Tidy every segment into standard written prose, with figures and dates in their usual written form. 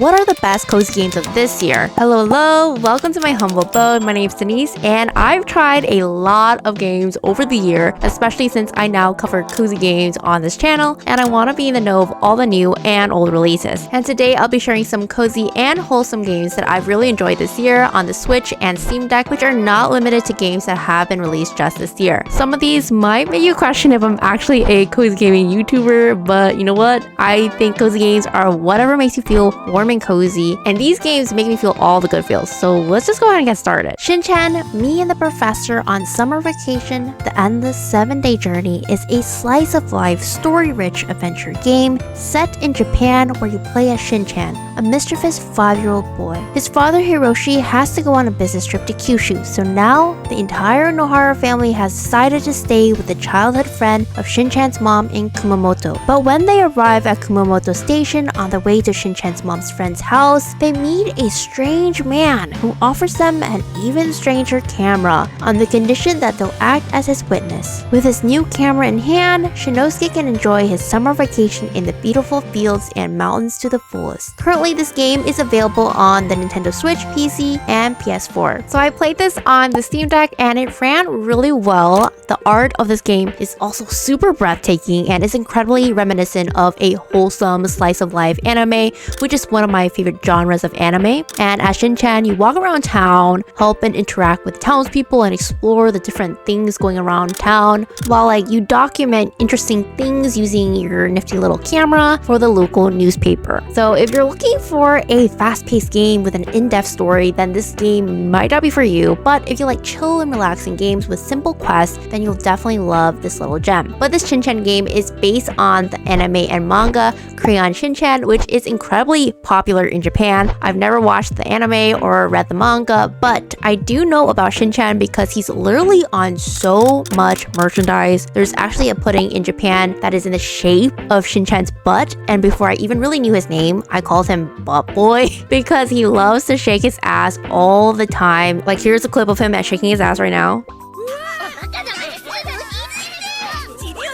What are the best cozy games of this year? Hello, welcome to my humble abode. My name is Denise, and I've tried a lot of games over the year, especially since I now cover cozy games on this channel, and I want to be in the know of all the new and old releases. And today I'll be sharing some cozy and wholesome games that I've really enjoyed this year on the Switch and Steam Deck, which are not limited to games that have been released just this year. Some of these might make you question if I'm actually a cozy gaming YouTuber, but you know what? I think cozy games are whatever makes you feel warm and cozy, and these games make me feel all the good feels. So let's just go ahead and get started. Shin Chan, Me and the Professor on Summer Vacation, the endless 7-day journey is a slice of life, story-rich adventure game set in Japan where you play as Shin Chan, a mischievous 5-year-old boy. His father Hiroshi has to go on a business trip to Kyushu, so now the entire Nohara family has decided to stay with the childhood friend of Shin Chan's mom in Kumamoto. But when they arrive at Kumamoto Station on their way to Shin Chan's mom's friend's house, they meet a strange man who offers them an even stranger camera on the condition that they'll act as his witness. With his new camera in hand, Shinosuke can enjoy his summer vacation in the beautiful fields and mountains to the fullest. Currently, this game is available on the Nintendo Switch, PC, and PS4. So I played this on the Steam Deck and it ran really well. The art of this game is also super breathtaking and is incredibly reminiscent of a wholesome slice of life anime, which is one of my favorite genres of anime. And as Shin Chan, you walk around town, help and interact with townspeople and explore the different things going around town, while you document interesting things using your nifty little camera for the local newspaper. So if you're looking for a fast-paced game with an in-depth story, then this game might not be for you. But if you like chill and relaxing games with simple quests, then you'll definitely love this little gem. But this Shin Chan game is based on the anime and manga Crayon Shin Chan, which is incredibly popular in Japan. I've never watched the anime or read the manga, but I do know about Shin Chan because he's literally on so much merchandise. There's actually a pudding in Japan that is in the shape of Shin Chan's butt, and before I even really knew his name, I called him Butt Boy because he loves to shake his ass all the time. Like, here's a clip of him shaking his ass right now.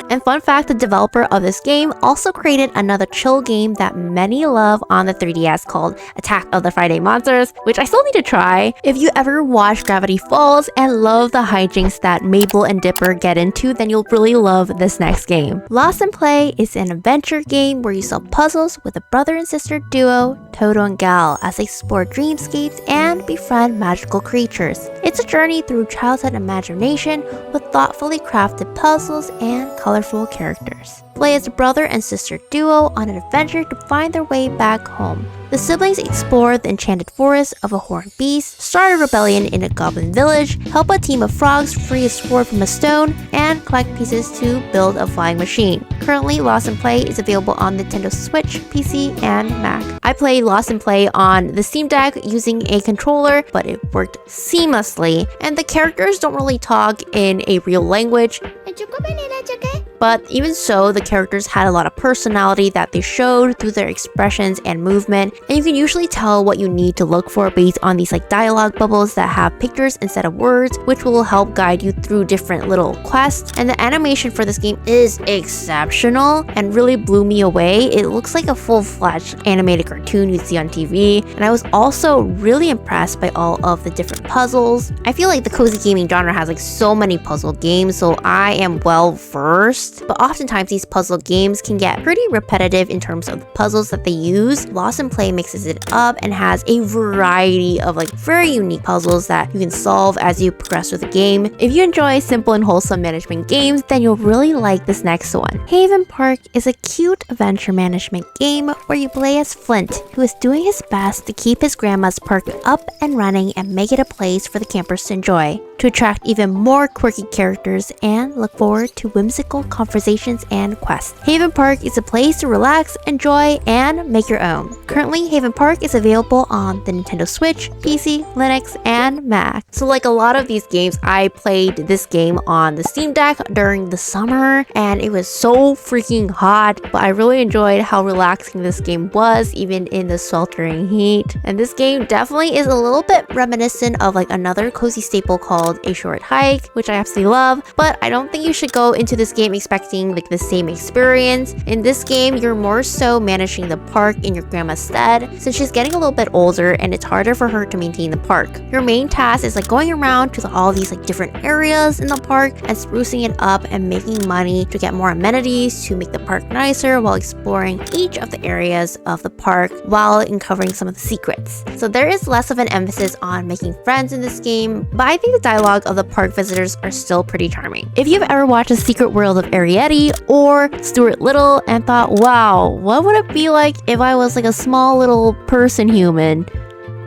And fun fact, the developer of this game also created another chill game that many love on the 3DS called Attack of the Friday Monsters, which I still need to try. If you ever watch Gravity Falls and love the hijinks that Mabel and Dipper get into, then you'll really love this next game. Lost in Play is an adventure game where you solve puzzles with a brother and sister duo, Toto and Gal, as they explore dreamscapes and befriend magical creatures. It's a journey through childhood imagination with thoughtfully crafted puzzles and colorful characters. Play as a brother and sister duo on an adventure to find their way back home. The siblings explore the enchanted forest of a horned beast, start a rebellion in a goblin village, help a team of frogs free a sword from a stone, and collect pieces to build a flying machine. Currently, Lost in Play is available on Nintendo Switch, PC, and Mac. I played Lost in Play on the Steam Deck using a controller, but it worked seamlessly, and the characters don't really talk in a real language. But even so, the characters had a lot of personality that they showed through their expressions and movement, and you can usually tell what you need to look for based on these dialogue bubbles that have pictures instead of words, which will help guide you through different little quests. And the animation for this game is exceptional and really blew me away. It looks like a full-fledged animated cartoon you'd see on TV, and I was also really impressed by all of the different puzzles. I feel like the cozy gaming genre has so many puzzle games, so I am well versed. But oftentimes these puzzle games can get pretty repetitive in terms of the puzzles that they use. Lost in Play mixes it up and has a variety of very unique puzzles that you can solve as you progress through the game. If you enjoy simple and wholesome management games, then you'll really like this next one. Haven Park is a cute adventure management game where you play as Flint, who is doing his best to keep his grandma's park up and running and make it a place for the campers to enjoy, to attract even more quirky characters and look forward to whimsical conversations and quests. Haven Park is a place to relax, enjoy, and make your own. Currently, Haven Park is available on the Nintendo Switch, PC, Linux, and Mac. So like a lot of these games, I played this game on the Steam Deck during the summer, and it was so freaking hot, but I really enjoyed how relaxing this game was, even in the sweltering heat. And this game definitely is a little bit reminiscent of another cozy staple called A Short Hike, which I absolutely love, but I don't think you should go into this game expecting like the same experience. In this game, you're more so managing the park in your grandma's stead, since she's getting a little bit older and it's harder for her to maintain the park. Your main task is like going around to all these like different areas in the park and sprucing it up and making money to get more amenities to make the park nicer while exploring each of the areas of the park while uncovering some of the secrets. So there is less of an emphasis on making friends in this game, but I think the dialogue of the park visitors are still pretty charming. If you've ever watched The Secret World of Arrietty or Stuart Little and thought, wow, what would it be like if I was like a small little person human,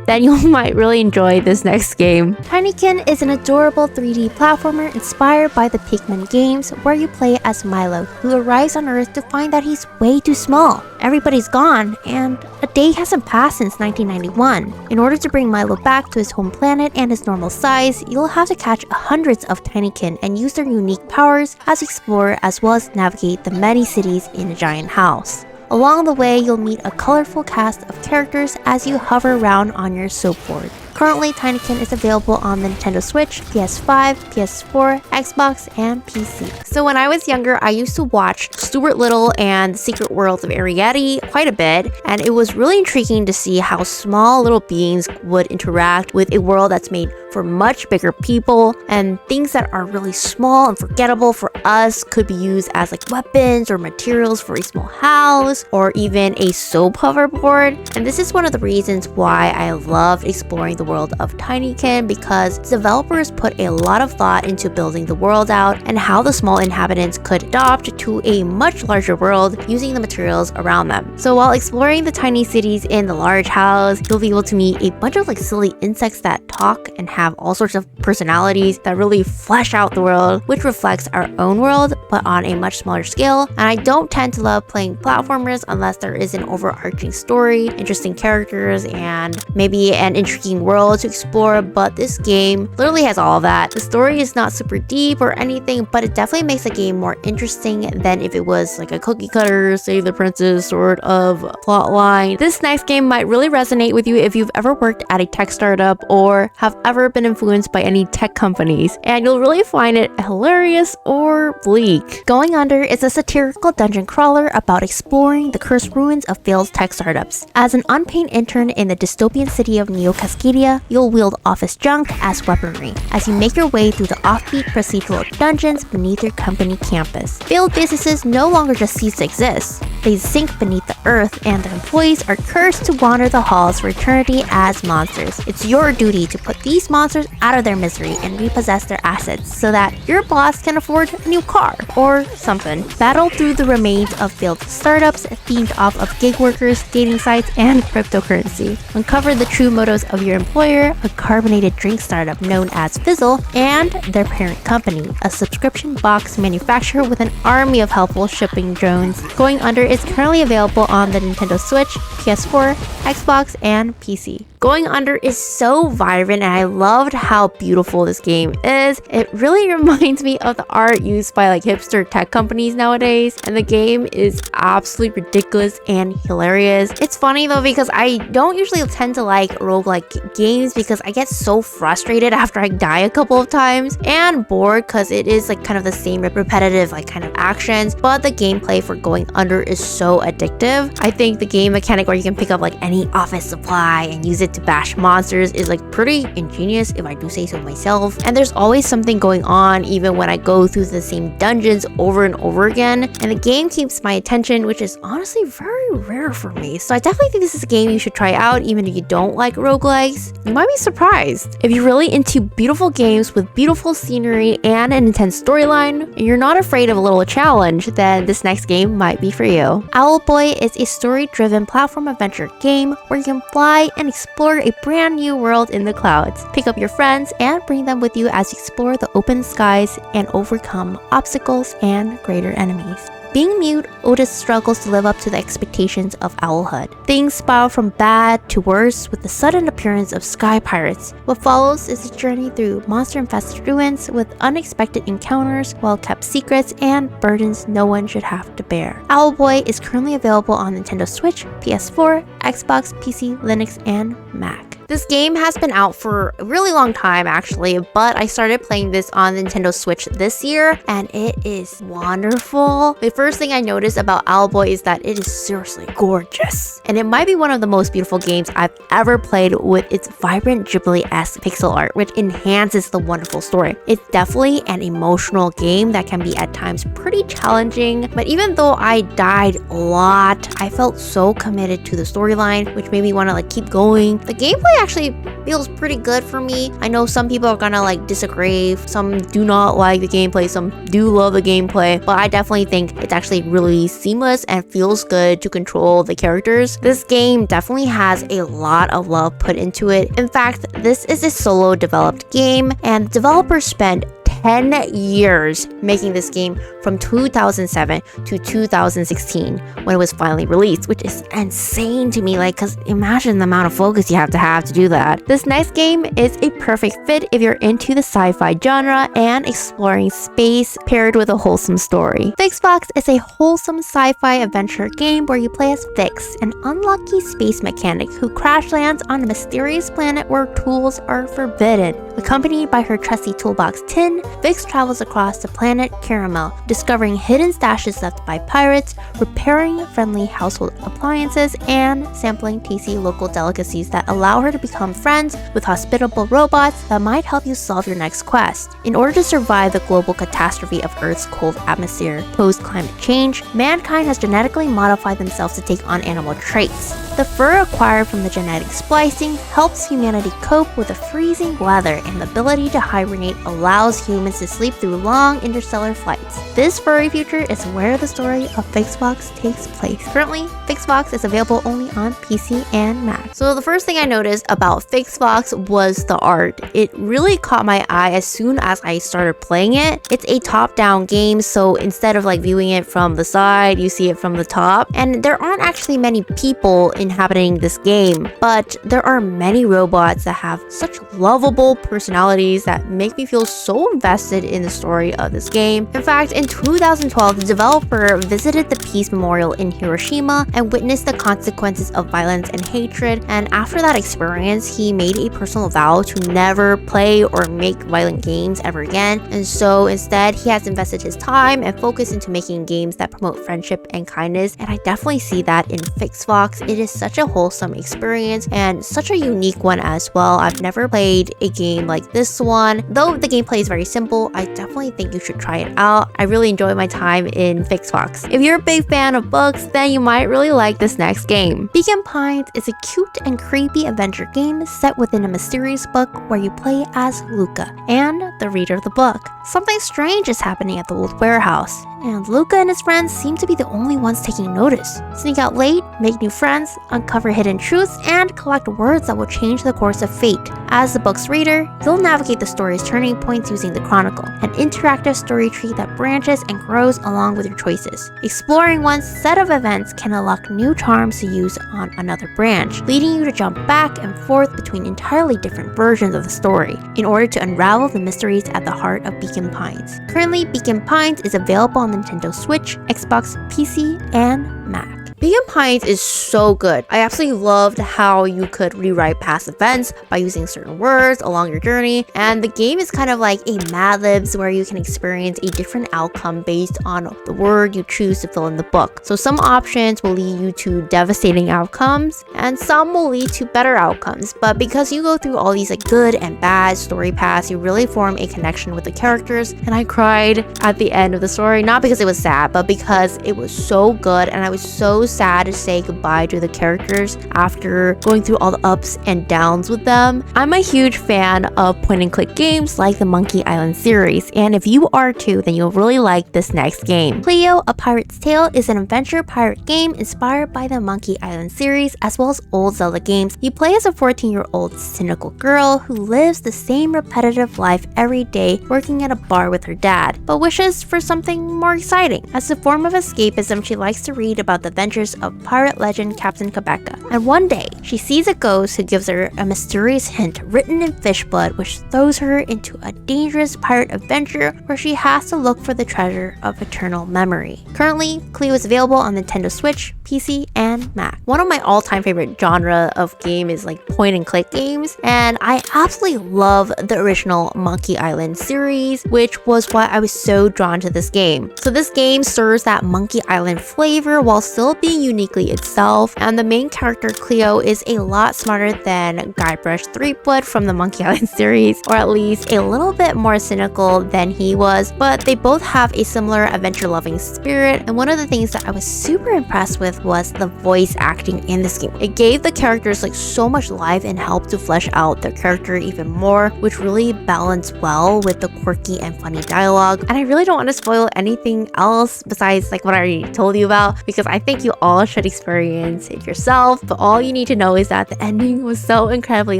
then you might really enjoy this next game. Tinykin is an adorable 3D platformer inspired by the Pikmin games, where you play as Milo, who arrives on Earth to find that he's way too small. Everybody's gone, and a day hasn't passed since 1991. In order to bring Milo back to his home planet and his normal size, you'll have to catch hundreds of Tinykin and use their unique powers as you explore, as well as navigate the many cities in a giant house. Along the way, you'll meet a colorful cast of characters as you hover around on your soapboard. Currently, Tinykin is available on the Nintendo Switch, PS5, PS4, Xbox, and PC. So when I was younger, I used to watch Stuart Little and The Secret World of Arrietty quite a bit, and it was really intriguing to see how small little beings would interact with a world that's made for much bigger people, and things that are really small and forgettable for us could be used as like weapons or materials for a small house or even a soap hoverboard. And this is one of the reasons why I loved exploring the world of Tinykin, because developers put a lot of thought into building the world out and how the small inhabitants could adopt to a much larger world using the materials around them. So while exploring the tiny cities in the large house, you'll be able to meet a bunch of like silly insects that talk and have all sorts of personalities that really flesh out the world, which reflects our own world but on a much smaller scale. And I don't tend to love playing platformers unless there is an overarching story, interesting characters, and maybe an intriguing world to explore, but this game literally has all of that. The story is not super deep or anything, but it definitely makes the game more interesting than if it was like a cookie cutter, save the princess sort of plot line. This next game might really resonate with you if you've ever worked at a tech startup or have ever been influenced by any tech companies, and you'll really find it hilarious or bleak. Going Under is a satirical dungeon crawler about exploring the cursed ruins of failed tech startups. As an unpaid intern in the dystopian city of Neo Cascadia, you'll wield office junk as weaponry as you make your way through the offbeat procedural dungeons beneath your company campus. Failed businesses no longer just cease to exist. They sink beneath the earth, and their employees are cursed to wander the halls for eternity as monsters. It's your duty to put these monsters out of their misery and repossess their assets so that your boss can afford a new car or something. Battle through the remains of failed startups themed off of gig workers, dating sites, and cryptocurrency. Uncover the true motives of your employer, a carbonated drink startup known as Fizzle, and their parent company, a subscription box manufacturer with an army of helpful shipping drones. Going Under is currently available on the Nintendo Switch, PS4, Xbox, and PC. Going Under is so vibrant, and I loved how beautiful this game is. It really reminds me of the art used by like hipster tech companies nowadays, and the game is absolutely ridiculous and hilarious. It's funny though, because I don't usually tend to like roguelike games because I get so frustrated after I die a couple of times and bored because it is like kind of the same repetitive like kind of actions, but the gameplay for Going Under is so addictive. I think the game mechanic where you can pick up like any office supply and use it to bash monsters is like pretty ingenious, if I do say so myself. And there's always something going on even when I go through the same dungeons over and over again, and the game keeps my attention, which is honestly very rare for me. So I definitely think this is a game you should try out even if you don't like roguelikes. You might be surprised. If you're really into beautiful games with beautiful scenery and an intense storyline, and you're not afraid of a little challenge, then this next game might be for you. Owlboy is a story-driven platform adventure game where you can fly and explore a brand new world in the clouds. Pick up your friends and bring them with you as you explore the open skies and overcome obstacles and greater enemies. Being mute, Otis struggles to live up to the expectations of Owlhood. Things spiral from bad to worse with the sudden appearance of sky pirates. What follows is a journey through monster-infested ruins with unexpected encounters, well-kept secrets, and burdens no one should have to bear. Owlboy is currently available on Nintendo Switch, PS4, Xbox, PC, Linux, and Mac. This game has been out for a really long time actually, but I started playing this on Nintendo Switch this year and it is wonderful. The first thing I noticed about Owlboy is that it is seriously gorgeous. And it might be one of the most beautiful games I've ever played with its vibrant Ghibli-esque pixel art, which enhances the wonderful story. It's definitely an emotional game that can be at times pretty challenging, but even though I died a lot, I felt so committed to the storyline, which made me want to keep going. The gameplay actually feels pretty good for me. I know some people are gonna disagree, some do not like the gameplay, some do love the gameplay, but I definitely think it's actually really seamless and feels good to control the characters. This game definitely has a lot of love put into it. In fact, this is a solo developed game and developers spent 10 years making this game from 2007 to 2016 when it was finally released, which is insane to me, because imagine the amount of focus you have to do that. This next game is a perfect fit if you're into the sci-fi genre and exploring space paired with a wholesome story. FixFox is a wholesome sci-fi adventure game where you play as Fix, an unlucky space mechanic who crash lands on a mysterious planet where tools are forbidden. Accompanied by her trusty toolbox Tin, Fix travels across the planet Caramel, discovering hidden stashes left by pirates, repairing friendly household appliances, and sampling tasty local delicacies that allow her to become friends with hospitable robots that might help you solve your next quest. In order to survive the global catastrophe of Earth's cold atmosphere post-climate change, mankind has genetically modified themselves to take on animal traits. The fur acquired from the genetic splicing helps humanity cope with the freezing weather, and the ability to hibernate allows humans to sleep through long interstellar flights. This furry future is where the story of FixFox takes place. Currently, FixFox is available only on PC and Mac. So the first thing I noticed about FixFox was the art. It really caught my eye as soon as I started playing it. It's a top-down game, so instead of viewing it from the side, you see it from the top. And there aren't actually many people inhabiting this game, but there are many robots that have such lovable personalities that make me feel so invested in the story of this game. In fact, in 2012, the developer visited the Peace Memorial in Hiroshima and witnessed the consequences of violence and hatred, and after that experience, he made a personal vow to never play or make violent games ever again, and so instead, he has invested his time and focus into making games that promote friendship and kindness, and I definitely see that in FixFox. It is such a wholesome experience and such a unique one as well. I've never played a game like this one. Though the gameplay is very simple, I definitely think you should try it out. I really enjoy my time in FixFox. If you're a big fan of books, then you might really like this next game. Beacon Pines is a cute and creepy adventure game set within a mysterious book where you play as Luca and the reader of the book. Something strange is happening at the old warehouse, and Luca and his friends seem to be the only ones taking notice. Sneak out late, make new friends, uncover hidden truths, and collect words that will change the course of fate. As the book's reader, you'll navigate the story's turning points using the Chronicle, an interactive story tree that branches and grows along with your choices. Exploring one set of events can unlock new charms to use on another branch, leading you to jump back and forth between entirely different versions of the story in order to unravel the mysteries at the heart of Beacon Pines. Currently, Beacon Pines is available on Nintendo Switch, Xbox, PC, and Mac. Beacon Pines is so good. I absolutely loved how you could rewrite past events by using certain words along your journey, and the game is kind of like a Mad Libs where you can experience a different outcome based on the word you choose to fill in the book. So some options will lead you to devastating outcomes, and some will lead to better outcomes, but because you go through all these good and bad story paths, you really form a connection with the characters, and I cried at the end of the story, not because it was sad, but because it was so good, and I was so sad to say goodbye to the characters after going through all the ups and downs with them. I'm a huge fan of point and click games like the Monkey Island series, and if you are too, then you'll really like this next game. Cleo, A Pirate's Tale is an adventure pirate game inspired by the Monkey Island series as well as old Zelda games. You play as a 14-year-old cynical girl who lives the same repetitive life every day, working at a bar with her dad, but wishes for something more exciting. As a form of escapism, she likes to read about the adventures adventures of pirate legend Captain Quebeca. And one day, she sees a ghost who gives her a mysterious hint written in fish blood, which throws her into a dangerous pirate adventure where she has to look for the treasure of eternal memory. Currently, Cleo is available on Nintendo Switch, PC, and Mac. One of my all-time favorite genre of game is like point-and-click games, and I absolutely love the original Monkey Island series, which was why I was so drawn to this game. So this game serves that Monkey Island flavor while still being uniquely itself, and the main character Cleo is a lot smarter than Guybrush Threepwood from the Monkey Island series, or at least a little bit more cynical than he was, but they both have a similar adventure-loving spirit. And one of the things that I was super impressed with was the voice acting in this game. It gave the characters like so much life and helped to flesh out their character even more, which really balanced well with the quirky and funny dialogue. And I really don't want to spoil anything else besides like what I already told you about, because I think you all should experience it yourself. But all you need to know is that the ending was so incredibly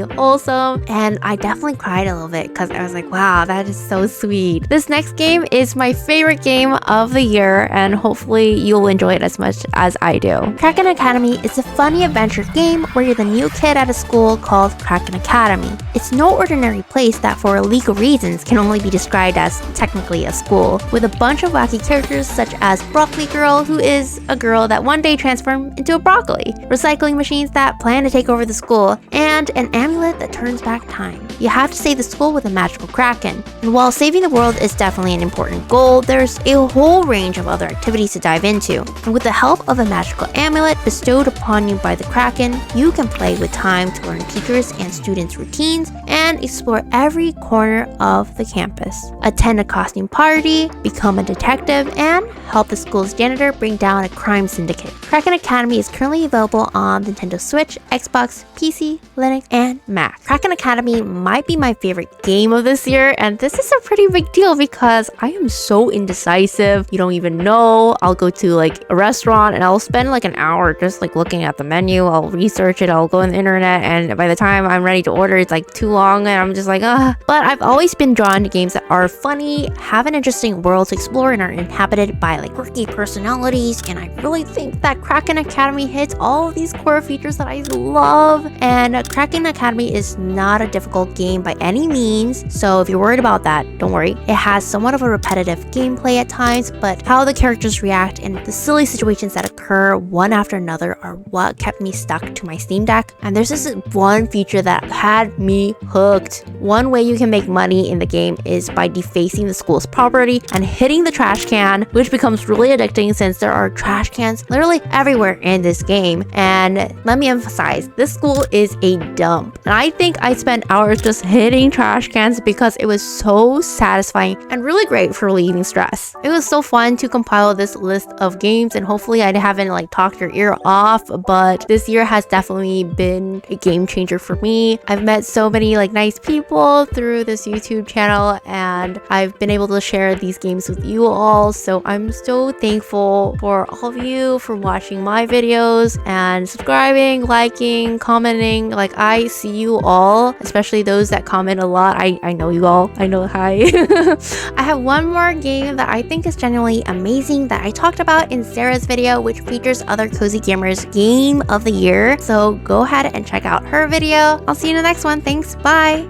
wholesome, and I definitely cried a little bit because I was like, wow, that is so sweet. This next game is my favorite game of the year, and hopefully you'll enjoy it as much as I do. Kraken Academy is a funny adventure game where you're the new kid at a school called Kraken Academy. It's no ordinary place that for legal reasons can only be described as technically a school, with a bunch of wacky characters such as Broccoli Girl, who is a girl that one day transformed into a broccoli, recycling machines that plan to take over the school, and an amulet that turns back time. You have to save the school with a magical kraken. And while saving the world is definitely an important goal, there's a whole range of other activities to dive into. And with the help of a magical amulet bestowed upon you by the kraken, you can play with time to learn teachers and students' routines and explore every corner of the campus. Attend a costume party, become a detective, and help the school's janitor bring down a crime syndicate. Kraken Academy is currently available on Nintendo Switch, Xbox, PC, Linux, and Mac. Kraken Academy might be my favorite game of this year, and this is a pretty big deal because I am so indecisive. You don't even know. I'll go to like a restaurant and I'll spend like an hour just like looking at the menu. I'll research it, I'll go on the internet, and by the time I'm ready to order, it's like too long and I'm just like, ah. But I've always been drawn to games that are funny, have an interesting world to explore, and are inhabited by like quirky personalities, and I really think that Kraken Academy hits all of these core features that I love. And Kraken Academy is not a difficult game by any means, so if you're worried about that, don't worry. It has somewhat of a repetitive gameplay at times, but how the characters react and the silly situations that occur one after another are what kept me stuck to my Steam Deck. And there's this one feature that had me hooked. One way you can make money in the game is by defacing the school's property and hitting the trash can, which becomes really addicting since there are trash cans literally everywhere in this game. And let me emphasize, this school is a dump. And I think I spent hours just hitting trash cans because it was so satisfying and really great for relieving stress. It was so fun to compile this list of games, and hopefully I haven't like talked your ear off, but this year has definitely been a game changer for me. I've met so many like nice people through this YouTube channel, and I've been able to share these games with you all, so I'm so thankful for all of you for watching my videos and subscribing, liking, commenting. Like, I see you all, especially those that comment a lot. I know you all. I know, hi. I have one more game that I think is genuinely amazing that I talked about in Sarah's video, which features other Cozy Gamers Game of the Year. So go ahead and check out her video. I'll see you in the next one. Thanks. Bye.